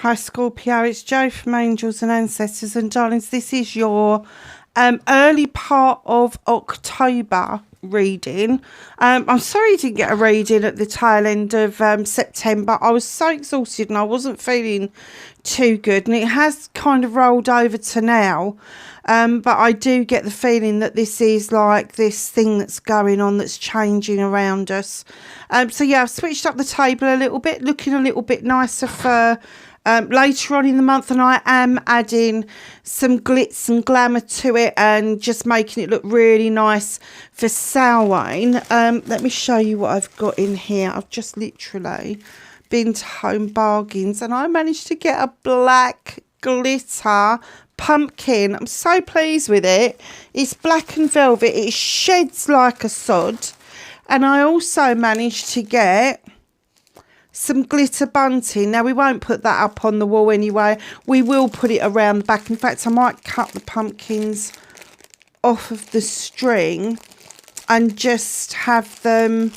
Hi Scorpio, it's Jo from Angels and Ancestors, and darlings, this is your early part of October reading. I'm sorry you didn't get a reading at the tail end of September. I was so exhausted and I wasn't feeling too good, and it has kind of rolled over to now. But I do get the feeling that this is like this thing that's going on, that's changing around us. So yeah, I've switched up the table a little bit, looking a little bit nicer for later on in the month, and I am adding some glitz and glamour to it and just making it look really nice for Samhain. Let me show you what I've got in here. I've just literally been to Home Bargains and I managed to get a black glitter pumpkin. I'm so pleased with it. It's black and velvet. It sheds like a sod. And I also managed to get some glitter bunting. Now, we won't put that up on the wall anyway. We will put it around the back. In fact, I might cut the pumpkins off of the string and just have them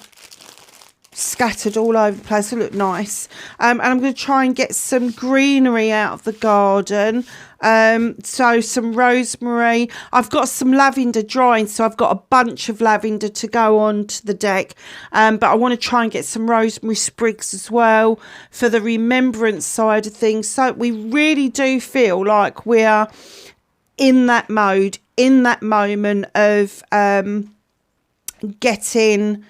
scattered all over the place. It'll look nice. And I'm going to try and get some greenery out of the garden. So some rosemary. I've got some lavender drying, so I've got a bunch of lavender to go on to the deck. But I want to try and get some rosemary sprigs as well for the remembrance side of things. So we really do feel like we're in that mode, in that moment of getting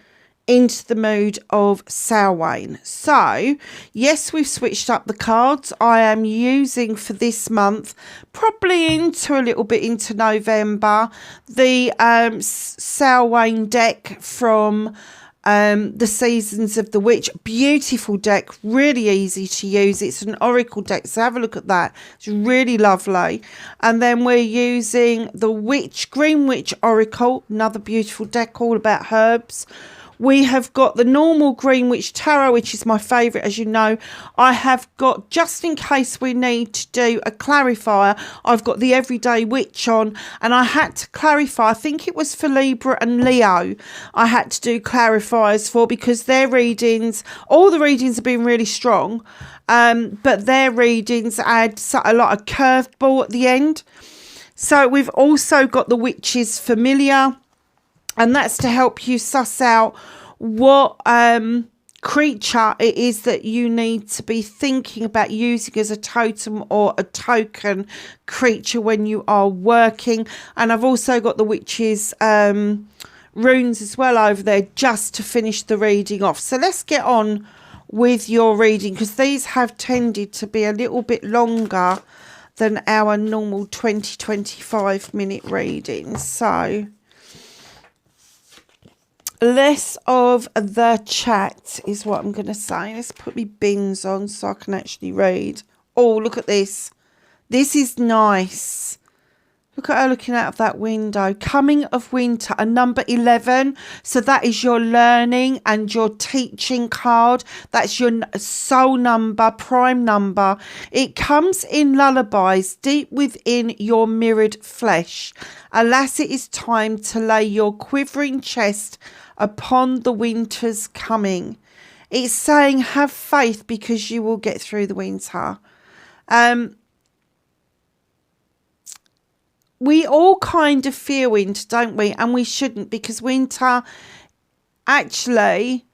into the mood of Samhain. So yes, we've switched up the cards. I am using for this month, probably into a little bit into November, the Samhain deck from the Seasons of the Witch. Beautiful deck, really easy to use. It's an oracle deck, so have a look at that. It's really lovely. And then we're using the Green Witch Oracle, another beautiful deck all about herbs. We have got the normal Green Witch Tarot, which is my favourite, as you know. I have got, just in case we need to do a clarifier, I've got the Everyday Witch on, and I had to clarify. I think it was for Libra and Leo I had to do clarifiers for, because their readings, all the readings have been really strong, but their readings add a lot of curveball at the end. So we've also got the Witch's Familiar, and that's to help you suss out what creature it is that you need to be thinking about using as a totem or a token creature when you are working. And I've also got the witch's runes as well over there, just to finish the reading off. So let's get on with your reading, because these have tended to be a little bit longer than our normal 20-25 minute readings. So less of the chat is what I'm going to say. Let's put me bins on so I can actually read. Oh, look at this. This is nice. Look at her looking out of that window. Coming of Winter, a number 11. So that is your learning and your teaching card. That's your soul number, prime number. It comes in lullabies deep within your mirrored flesh. Alas, it is time to lay your quivering chest upon the winter's coming. It's saying have faith, because you will get through the winter. We all kind of fear winter, don't we? And we shouldn't, because winter, actually,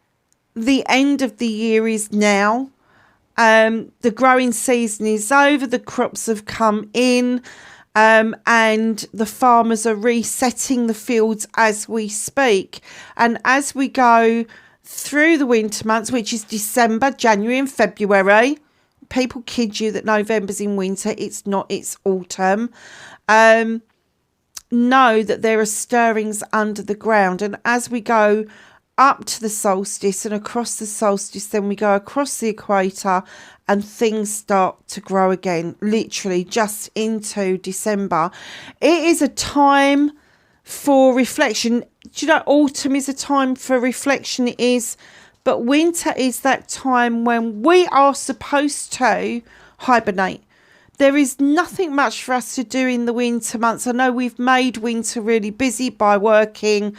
the end of the year is now. The growing season is over. The crops have come in. And the farmers are resetting the fields as we speak. And as we go through the winter months, which is December, January and February, people kid you that November's in winter. It's not, it's autumn. Know that there are stirrings under the ground. And as we go up to the solstice and across the solstice, then we go across the equator and things start to grow again, literally just into December. It is a time for reflection. Do you know, autumn is a time for reflection, it is, but winter is that time when we are supposed to hibernate. There is nothing much for us to do in the winter months. I know we've made winter really busy by working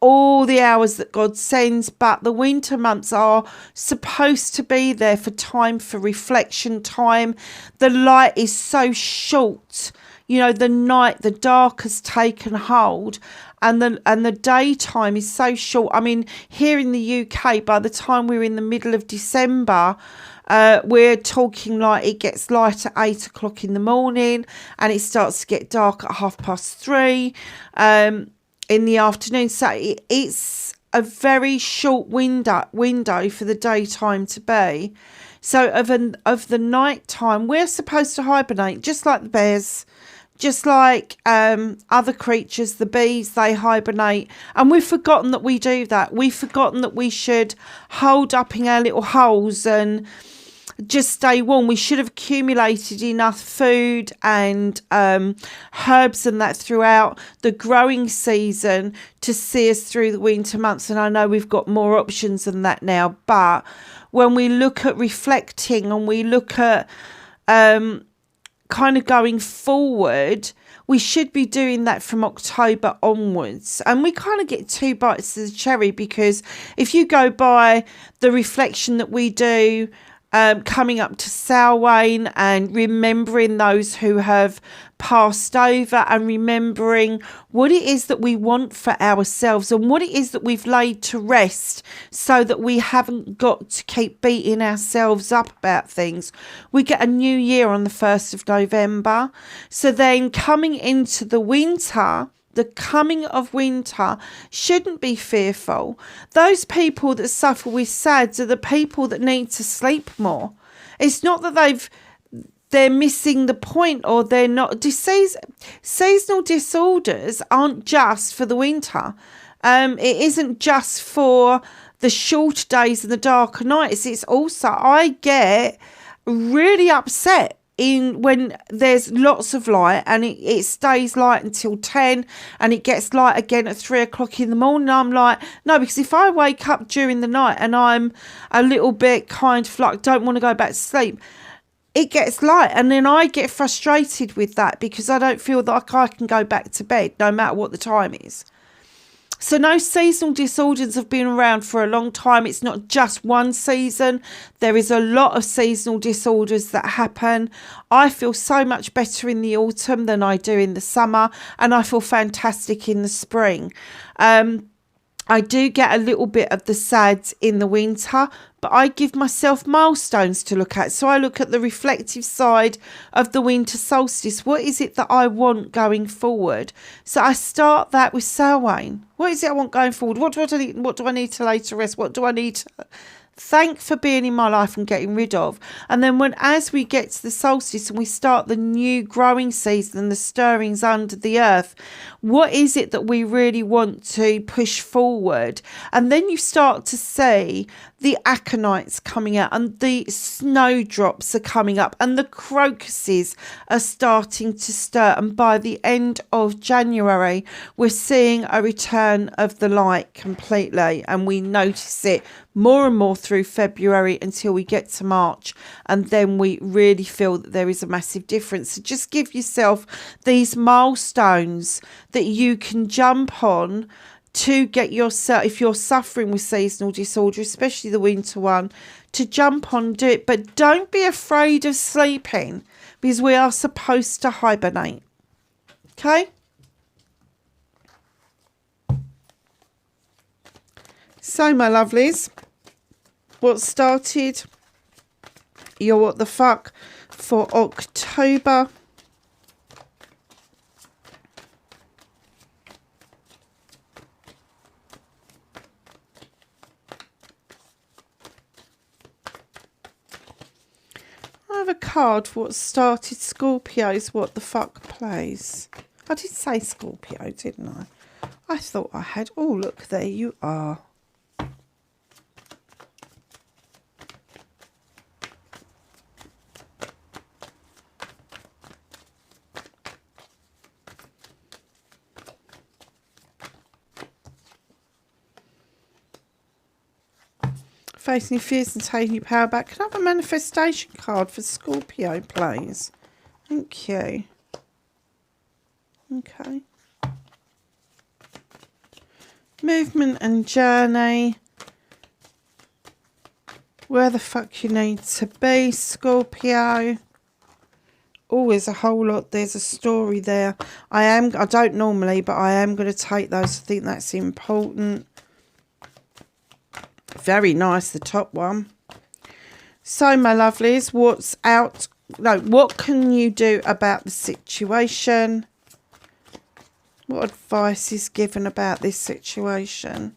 all the hours that God sends, but the winter months are supposed to be there for time for reflection time. The light is so short, you know, the night, the dark has taken hold, and the daytime is so short. I mean, here in the UK, by the time we're in the middle of December, we're talking like it gets light at 8 o'clock in the morning, and it starts to get dark at 3:30 in the afternoon. So it's a very short window for the daytime to be. So of the night time, we're supposed to hibernate, just like the bears, just like other creatures, the bees, they hibernate. And we've forgotten that we do that. We've forgotten that we should hold up in our little holes and just stay warm. We should have accumulated enough food and herbs and that throughout the growing season to see us through the winter months. And I know we've got more options than that now, but when we look at reflecting and we look at kind of going forward, we should be doing that from October onwards. And we kind of get two bites of the cherry, because if you go by the reflection that we do coming up to Samhain and remembering those who have passed over, and remembering what it is that we want for ourselves and what it is that we've laid to rest, so that we haven't got to keep beating ourselves up about things. We get a new year on the 1st of November. So then coming into the winter, the coming of winter, shouldn't be fearful. Those people that suffer with SADS are the people that need to sleep more. It's not that they're missing the point, or they're not. Seasonal disorders aren't just for the winter. It isn't just for the short days and the darker nights. It's also, I get really upset when there's lots of light and it stays light until 10 and it gets light again at 3 o'clock in the morning. I'm like, no, because if I wake up during the night and I'm a little bit kind of like don't want to go back to sleep, it gets light, and then I get frustrated with that because I don't feel like I can go back to bed no matter what the time is. So no, seasonal disorders have been around for a long time. It's not just one season. There is a lot of seasonal disorders that happen. I feel so much better in the autumn than I do in the summer, and I feel fantastic in the spring. I do get a little bit of the SADS in the winter, but I give myself milestones to look at. So I look at the reflective side of the winter solstice. What is it that I want going forward? So I start that with Samhain. What is it I want going forward? What do I need to lay to rest? What do I need to thank for being in my life and getting rid of? And then as we get to the solstice and we start the new growing season and the stirrings under the earth, what is it that we really want to push forward? And then you start to see the aconites coming out, and the snowdrops are coming up, and the crocuses are starting to stir. And by the end of January, we're seeing a return of the light completely, and we notice it more and more through February until we get to March, and then we really feel that there is a massive difference. So just give yourself these milestones that you can jump on to get yourself, if you're suffering with seasonal disorder, especially the winter one, to jump on, do it. But don't be afraid of sleeping, because we are supposed to hibernate. Okay? So, my lovelies, what started your what the fuck for October. I have a card for what started Scorpio's what the fuck plays. I did say Scorpio, didn't I? I thought I had. Oh, look, there you are. Facing your fears and taking your power back. Can I have a manifestation card for Scorpio, please? Thank you. Okay. movement and journey. Where the fuck you need to be, Scorpio. Oh, there's a whole lot. There's a story there. I don't normally, but I am going to take those. I think that's important. Very nice, the top one. So, my lovelies, what can you do about the situation? What advice is given about this situation?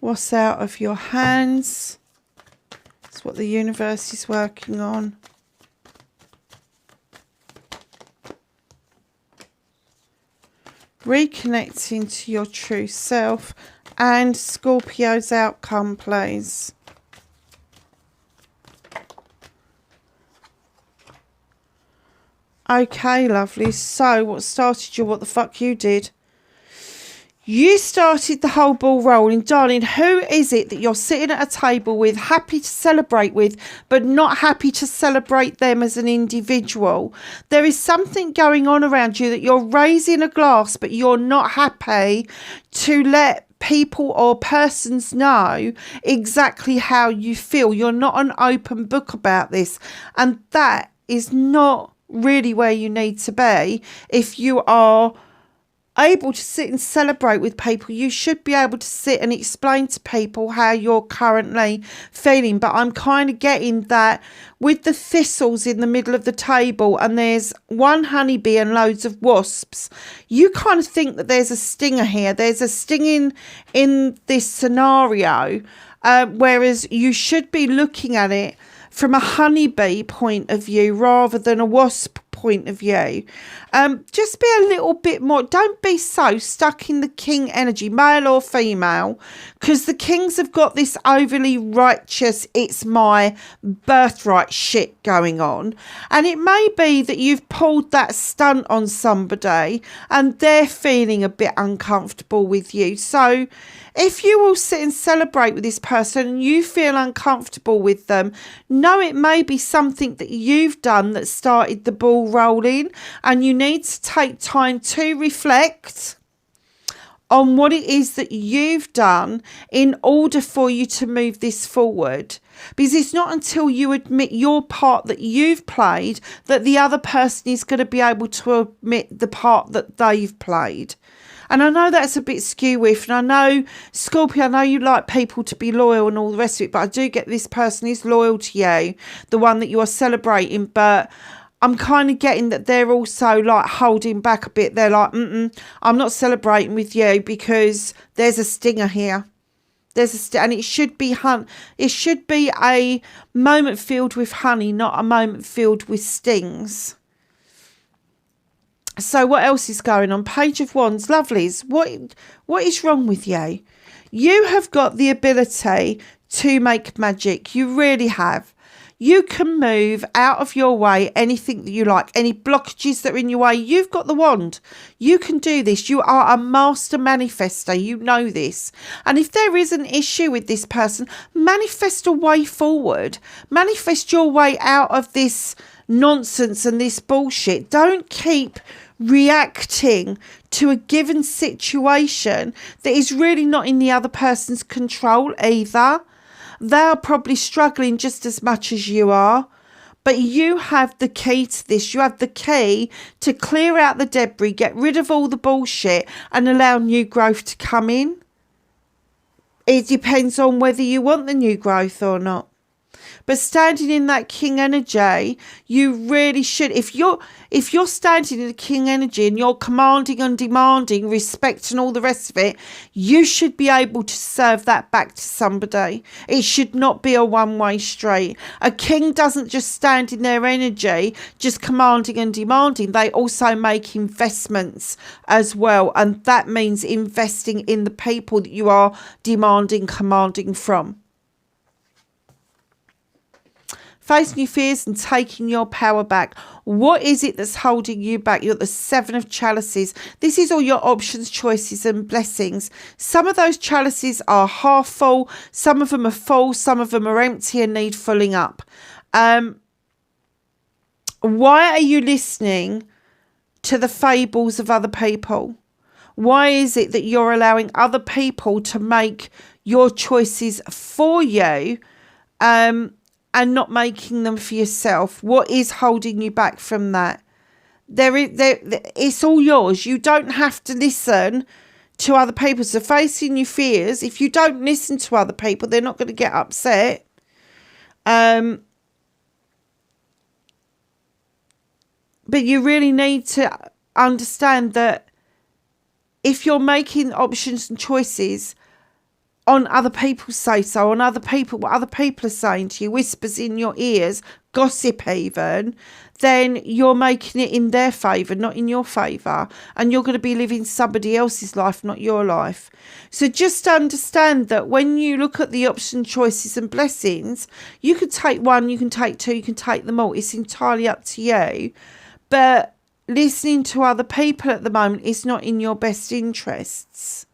What's out of your hands? That's what the universe is working on. Reconnecting to your true self. And Scorpio's outcome, please. Okay, lovely. So, what started you? What the fuck you did? You started the whole ball rolling. Darling, who is it that you're sitting at a table with, happy to celebrate with, but not happy to celebrate them as an individual? There is something going on around you that you're raising a glass, but you're not happy to let people or persons know exactly how you feel. You're not an open book about this. And that is not really where you need to be. If you are able to sit and celebrate with people, you should be able to sit and explain to people how you're currently feeling. But I'm kind of getting that with the thistles in the middle of the table and there's one honeybee and loads of wasps, you kind of think that there's a stinger here. There's a stinging in this scenario, whereas you should be looking at it from a honeybee point of view rather than a wasp point of view. Just be a little bit more, don't be so stuck in the king energy, male or female, because the kings have got this overly righteous, it's my birthright shit going on. And it may be that you've pulled that stunt on somebody and they're feeling a bit uncomfortable with you. So if you will sit and celebrate with this person and you feel uncomfortable with them, know it may be something that you've done that started the ball rolling, and you need to take time to reflect on what it is that you've done in order for you to move this forward. Because it's not until you admit your part that you've played that the other person is going to be able to admit the part that they've played. And I know that's a bit skew-whiff, and I know, Scorpio, I know you like people to be loyal and all the rest of it, but I do get this person is loyal to you, the one that you are celebrating, but I'm kind of getting that they're also like holding back a bit. They're like, I'm not celebrating with you because there's a stinger here. And it should be it should be a moment filled with honey, not a moment filled with stings. So what else is going on? Page of Wands, lovelies. What is wrong with you? You have got the ability to make magic. You really have. You can move out of your way anything that you like, any blockages that are in your way. You've got the wand. You can do this. You are a master manifester. You know this. And if there is an issue with this person, manifest a way forward. Manifest your way out of this nonsense and this bullshit. Don't keep reacting to a given situation that is really not in the other person's control either. They are probably struggling just as much as you are, but you have the key to this. You have the key to clear out the debris, get rid of all the bullshit and allow new growth to come in. It depends on whether you want the new growth or not. But standing in that king energy, you really should. If you're standing in the king energy and you're commanding and demanding respect and all the rest of it, you should be able to serve that back to somebody. It should not be a one-way street. A king doesn't just stand in their energy, just commanding and demanding. They also make investments as well. And that means investing in the people that you are demanding, commanding from. Facing your fears and taking your power back. What is it that's holding you back? You're the Seven of Chalices. This is all your options, choices and blessings. Some of those chalices are half full. Some of them are full. Some of them are empty and need filling up. Why are you listening to the fables of other people? Why is it that you're allowing other people to make your choices for you, and not making them for yourself? What is holding you back from that? It's all yours. You don't have to listen to other people. So facing your fears, if you don't listen to other people, they're not going to get upset. But you really need to understand that if you're making options and choices on other people's say-so, on other people, what other people are saying to you, whispers in your ears, gossip even, then you're making it in their favour, not in your favour. And you're going to be living somebody else's life, not your life. So just understand that when you look at the option, choices and blessings, you can take one, you can take two, you can take them all. It's entirely up to you. But listening to other people at the moment is not in your best interests.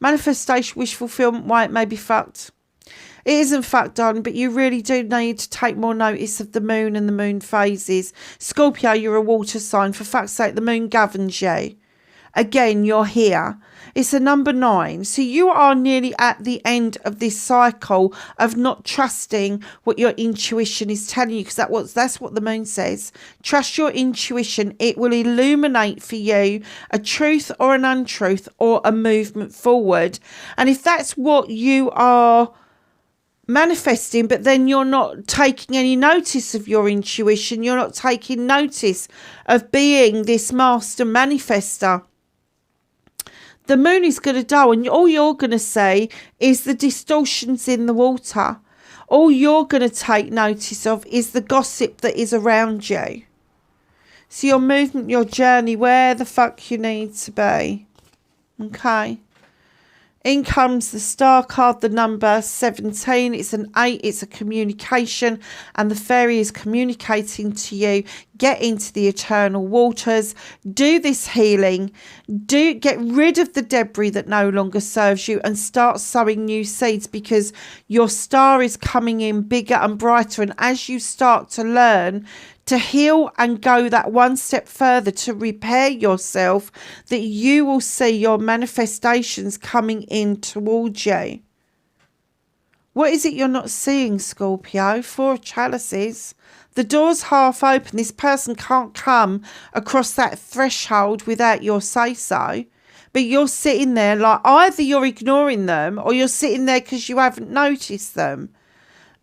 Manifestation, wish fulfillment, why it may be fucked. It isn't fucked, darling, but you really do need to take more notice of the moon and the moon phases. Scorpio, you're a water sign. For fuck's sake, the moon governs you. Again, you're here. It's a number 9. So you are nearly at the end of this cycle of not trusting what your intuition is telling you, because that's what the moon says. Trust your intuition. It will illuminate for you a truth or an untruth or a movement forward. And if that's what you are manifesting, but then you're not taking any notice of your intuition, you're not taking notice of being this master manifester, the moon is going to dull, and all you're going to see is the distortions in the water. All you're going to take notice of is the gossip that is around you. So your movement, your journey, where the fuck you need to be. Okay. In comes the star card, the number 17. It's an 8. It's a communication. And the fairy is communicating to you. Get into the eternal waters. Do this healing. Get rid of the debris that no longer serves you. And start sowing new seeds, because your star is coming in bigger and brighter. And as you start to learn to heal and go that one step further to repair yourself, that you will see your manifestations coming in towards you. What is it you're not seeing, Scorpio? 4 of chalices. The door's half open. This person can't come across that threshold without your say-so. But you're sitting there like either you're ignoring them or you're sitting there because you haven't noticed them.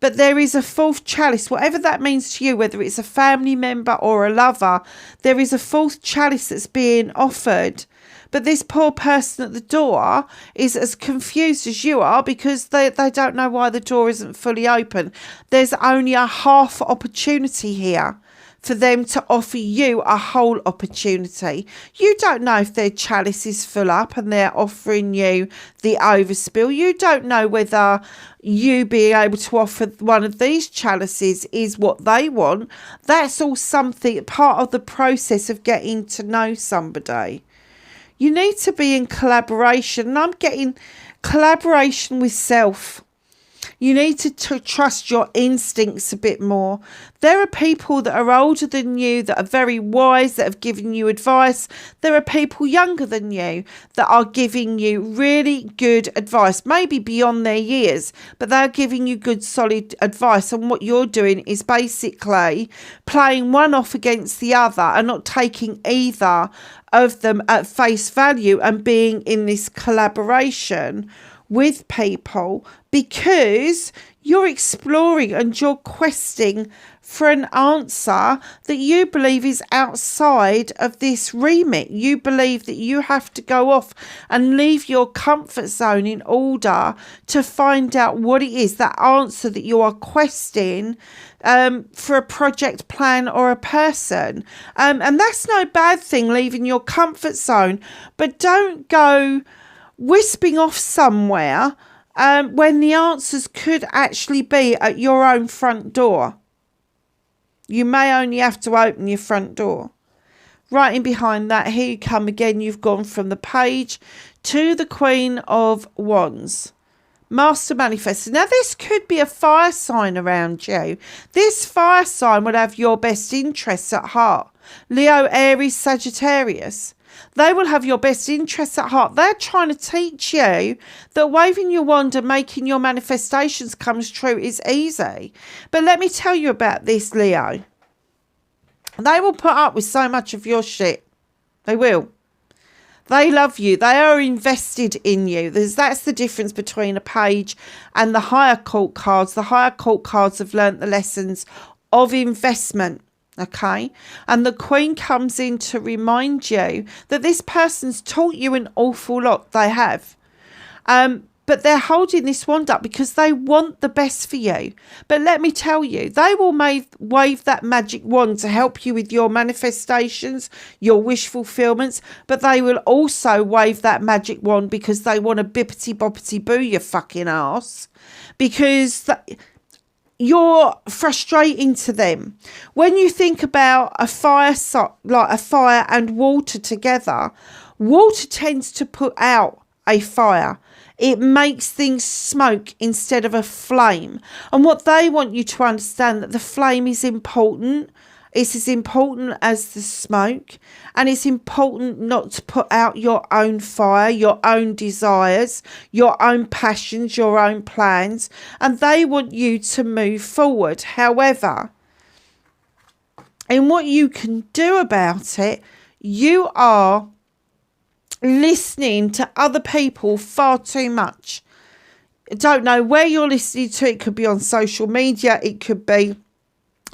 But there is a 4th chalice, whatever that means to you, whether it's a family member or a lover, there is a 4th chalice that's being offered. But this poor person at the door is as confused as you are, because they don't know why the door isn't fully open. There's only a half opportunity here for them to offer you a whole opportunity. You don't know if their chalice is full up and they're offering you the overspill. You don't know whether you being able to offer one of these chalices is what they want. That's all something, part of the process of getting to know somebody. You need to be in collaboration, and I'm getting collaboration with self. You need to trust your instincts a bit more. There are people that are older than you, that are very wise, that have given you advice. There are people younger than you that are giving you really good advice, maybe beyond their years, but they're giving you good, solid advice. And what you're doing is basically playing one off against the other and not taking either of them at face value and being in this collaboration with people, because you're exploring and you're questing for an answer that you believe is outside of this remit. You believe that you have to go off and leave your comfort zone in order to find out what it is, that answer that you are questing for a project, plan or a person. And that's no bad thing, leaving your comfort zone, but don't go wisping off somewhere when the answers could actually be at your own front door. You may only have to open your front door. Right in behind that, here you come again. You've gone from the Page to the Queen of Wands. Master Manifestor. Now, this could be a fire sign around you. This fire sign will have your best interests at heart. Leo, Aries, Sagittarius. They will have your best interests at heart. They're trying to teach you that waving your wand and making your manifestations come true is easy. But let me tell you about this, Leo. They will put up with so much of your shit. They will. They love you. They are invested in you. That's the difference between a page and the higher court cards. The higher court cards have learnt the lessons of investment. Okay, and the Queen comes in to remind you that this person's taught you an awful lot. They have, but they're holding this wand up because they want the best for you. But let me tell you, they will wave that magic wand to help you with your manifestations, your wish fulfillments. But they will also wave that magic wand because they want to bippity boppity boo your fucking ass, because you're frustrating to them. When you think about a fire, like a fire and water together, water tends to put out a fire. It makes things smoke instead of a flame. And what they want you to understand, that the flame is important. It's as important as the smoke. And it's important not to put out your own fire, your own desires, your own passions, your own plans. And they want you to move forward. However, in what you can do about it, you are listening to other people far too much. I don't know where you're listening to. It could be on social media. It could be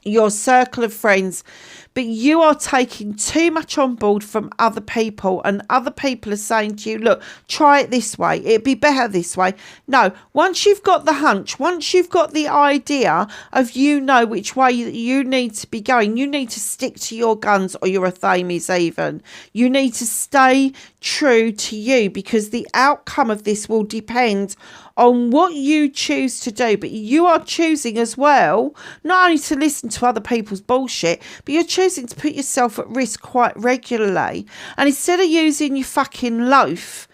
your circle of friends, but you are taking too much on board from other people, and other people are saying to you, look, try it this way, it'd be better this way. No, once you've got the hunch, once you've got the idea of, you know which way you need to be going, you need to stick to your guns, or you're a Thames even. You need to stay true to you, because the outcome of this will depend on what you choose to do. But you are choosing as well, not only to listen to other people's bullshit, but you're choosing to put yourself at risk quite regularly. And instead of using your fucking loaf,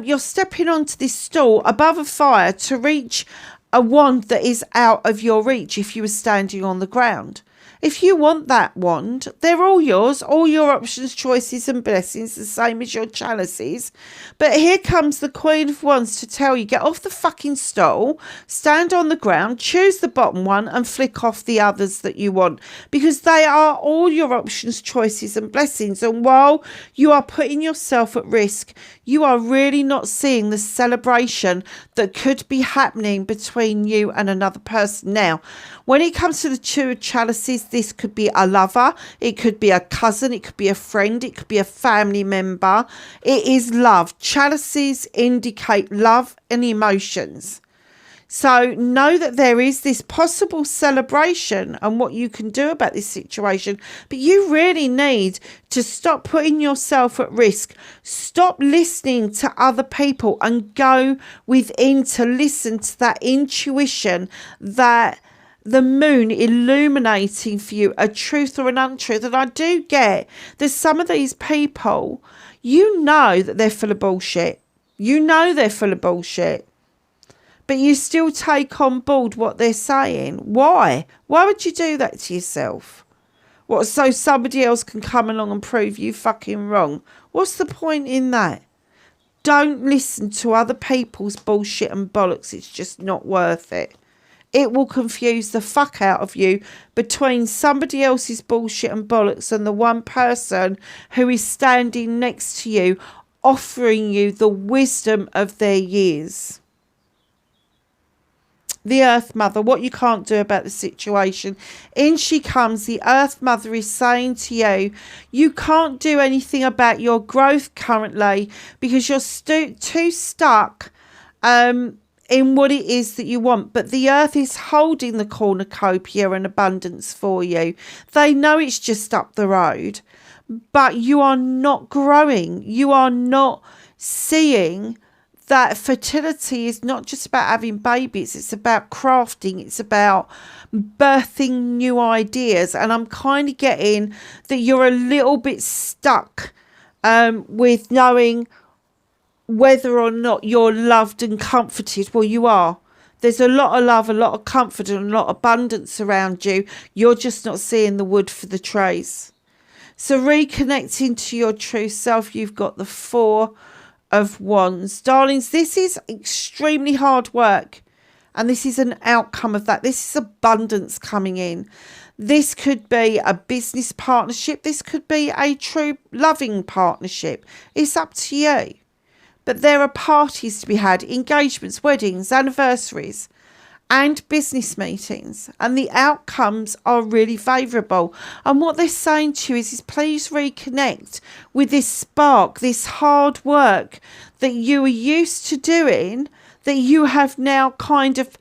you're stepping onto this stool above a fire to reach a wand that is out of your reach if you were standing on the ground. If you want that wand, they're all yours, all your options, choices and blessings, the same as your chalices. But here comes the Queen of Wands to tell you, get off the fucking stool, stand on the ground, choose the bottom one and flick off the others that you want, because they are all your options, choices and blessings. And while you are putting yourself at risk, you are really not seeing the celebration that could be happening between you and another person. Now, when it comes to the Two of Chalices, this could be a lover, it could be a cousin, it could be a friend, it could be a family member. It is love. Chalices indicate love and emotions. So know that there is this possible celebration and what you can do about this situation. But you really need to stop putting yourself at risk. Stop listening to other people and go within to listen to that intuition, that the moon illuminating for you a truth or an untruth. And I do get there's some of these people, you know that they're full of bullshit. You know they're full of bullshit. But you still take on board what they're saying. Why? Why would you do that to yourself? What, so somebody else can come along and prove you fucking wrong? What's the point in that? Don't listen to other people's bullshit and bollocks. It's just not worth it. It will confuse the fuck out of you between somebody else's bullshit and bollocks and the one person who is standing next to you, offering you the wisdom of their years. The Earth Mother, what you can't do about the situation. In she comes. The Earth Mother is saying to you, you can't do anything about your growth currently because you're too stuck in what it is that you want. But the Earth is holding the cornucopia and abundance for you. They know it's just up the road, but you are not growing. You are not seeing that fertility is not just about having babies. It's about crafting. It's about birthing new ideas. And I'm kind of getting that you're a little bit stuck with knowing whether or not you're loved and comforted. Well, you are. There's a lot of love, a lot of comfort, and a lot of abundance around you. You're just not seeing the wood for the trees. So reconnecting to your true self, you've got the Four of Wands. Darlings, this is extremely hard work. And this is an outcome of that. This is abundance coming in. This could be a business partnership. This could be a true loving partnership. It's up to you. But there are parties to be had, engagements, weddings, anniversaries, and business meetings. And the outcomes are really favourable. And what they're saying to you is please reconnect with this spark, this hard work that you are used to doing, that you have now kind of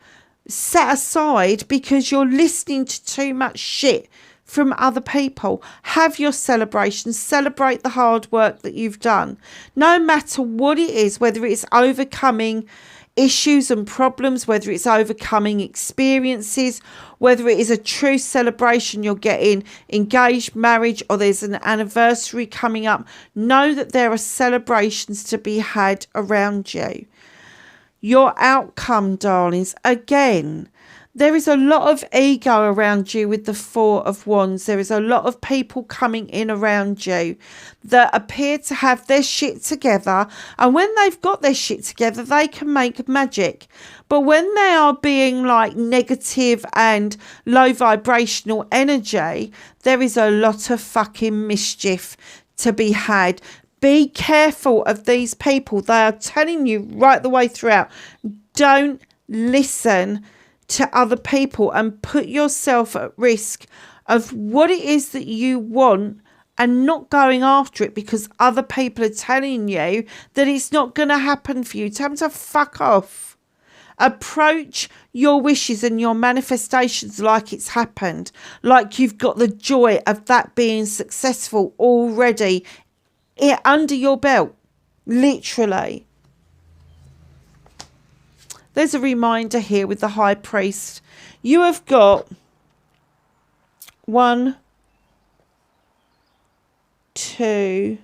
set aside because you're listening to too much shit from other people. Have your celebrations. Celebrate the hard work that you've done. No matter what it is, whether it's overcoming issues and problems, whether it's overcoming experiences, whether it is a true celebration, you're getting engaged, marriage, or there's an anniversary coming up, know that there are celebrations to be had around you. Your outcome, darlings, again, there is a lot of ego around you with the Four of Wands. There is a lot of people coming in around you that appear to have their shit together. And when they've got their shit together, they can make magic. But when they are being like negative and low vibrational energy, there is a lot of fucking mischief to be had. Be careful of these people. They are telling you right the way throughout. Don't listen to other people and put yourself at risk of what it is that you want and not going after it because other people are telling you that it's not going to happen for you. Tell them to fuck off. Approach your wishes and your manifestations like it's happened, like you've got the joy of that being successful already under your belt, literally. There's a reminder here with the High Priest. You have got 1, 2,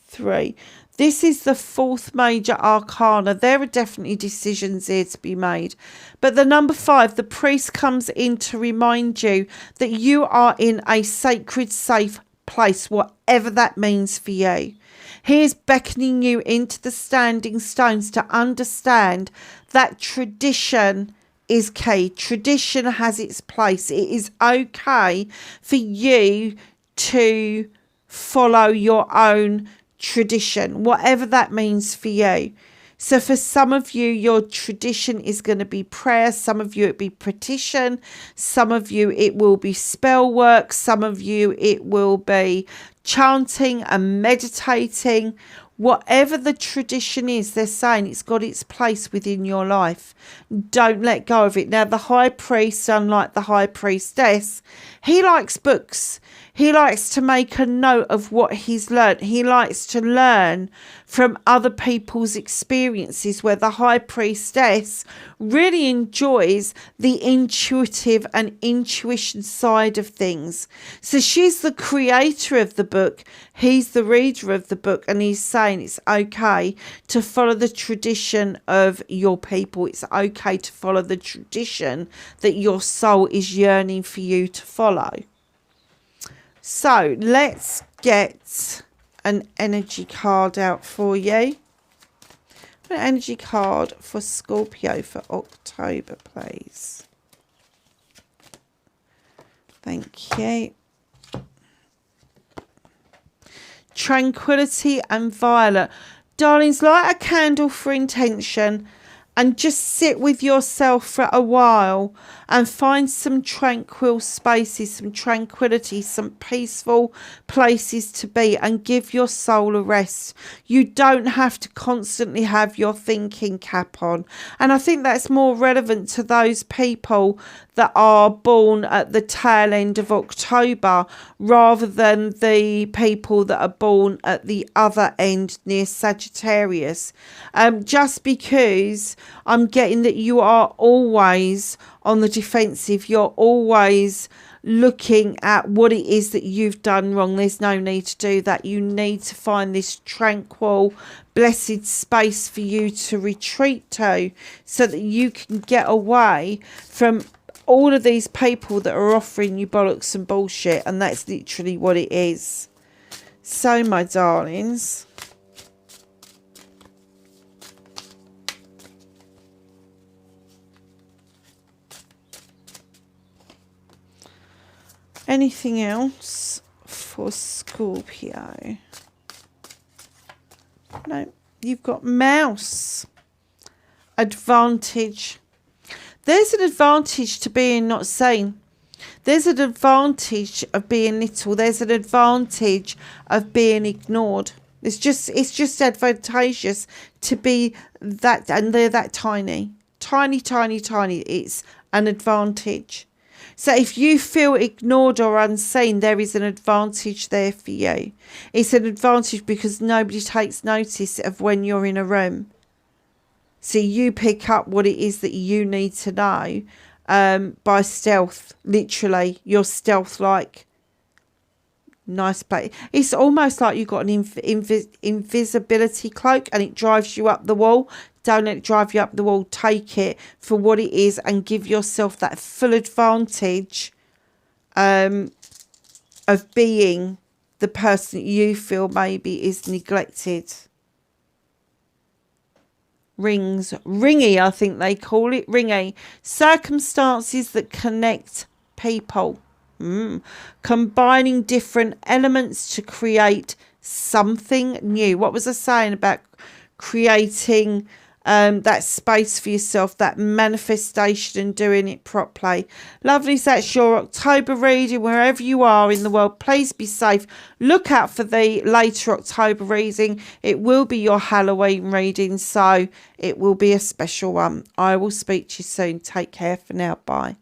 3. This is the fourth major arcana. There are definitely decisions here to be made. But the number 5, the priest comes in to remind you that you are in a sacred, safe place, whatever that means for you. He is beckoning you into the standing stones to understand that tradition is key. Tradition has its place. It is okay for you to follow your own tradition, whatever that means for you. So for some of you, your tradition is going to be prayer. Some of you, it'll be petition. Some of you, it will be spell work. Some of you, it will be chanting and meditating. Whatever the tradition is, they're saying it's got its place within your life. Don't let go of it. Now, the High Priest, unlike the High Priestess, he likes books. He likes to make a note of what he's learned. He likes to learn from other people's experiences, where the High Priestess really enjoys the intuitive and intuition side of things. So she's the creator of the book. He's the reader of the book, and he's saying it's okay to follow the tradition of your people. It's okay to follow the tradition that your soul is yearning for you to follow. So let's get an energy card out for you. An energy card for Scorpio for October, please. Thank you. Tranquility and Violet. Darlings, light a candle for intention and just sit with yourself for a while and find some tranquil spaces, some tranquility, some peaceful places to be, and give your soul a rest. You don't have to constantly have your thinking cap on. And I think that's more relevant to those people that are born at the tail end of October rather than the people that are born at the other end near Sagittarius. Just because I'm getting that you are always on the defensive, you're always looking at what it is that you've done wrong. There's no need to do that. You need to find this tranquil, blessed space for you to retreat to, so that you can get away from all of these people that are offering you bollocks and bullshit. And that's literally what it is. So, my darlings, anything else for Scorpio? No, you've got mouse. Advantage. There's an advantage to being not seen. There's an advantage of being little. There's an advantage of being ignored. It's just advantageous to be that, and they're that tiny. Tiny, tiny, tiny. It's an advantage. So if you feel ignored or unseen, there is an advantage there for you. It's an advantage because nobody takes notice of when you're in a room. So you pick up what it is that you need to know by stealth. Literally, you're stealth-like. Nice place. It's almost like you've got an invisibility cloak and it drives you up the wall. Don't let it drive you up the wall. Take it for what it is and give yourself that full advantage of being the person you feel maybe is neglected. Rings. Ringy, I think they call it. Ringy. Circumstances that connect people. Combining different elements to create something new. What was I saying about creating that space for yourself, that manifestation, and doing it properly? Lovelies, that's your October reading. Wherever you are in the world, please be safe. Look out for the later October reading. It will be your Halloween reading, so it will be a special one. I will speak to you soon. Take care for now. Bye.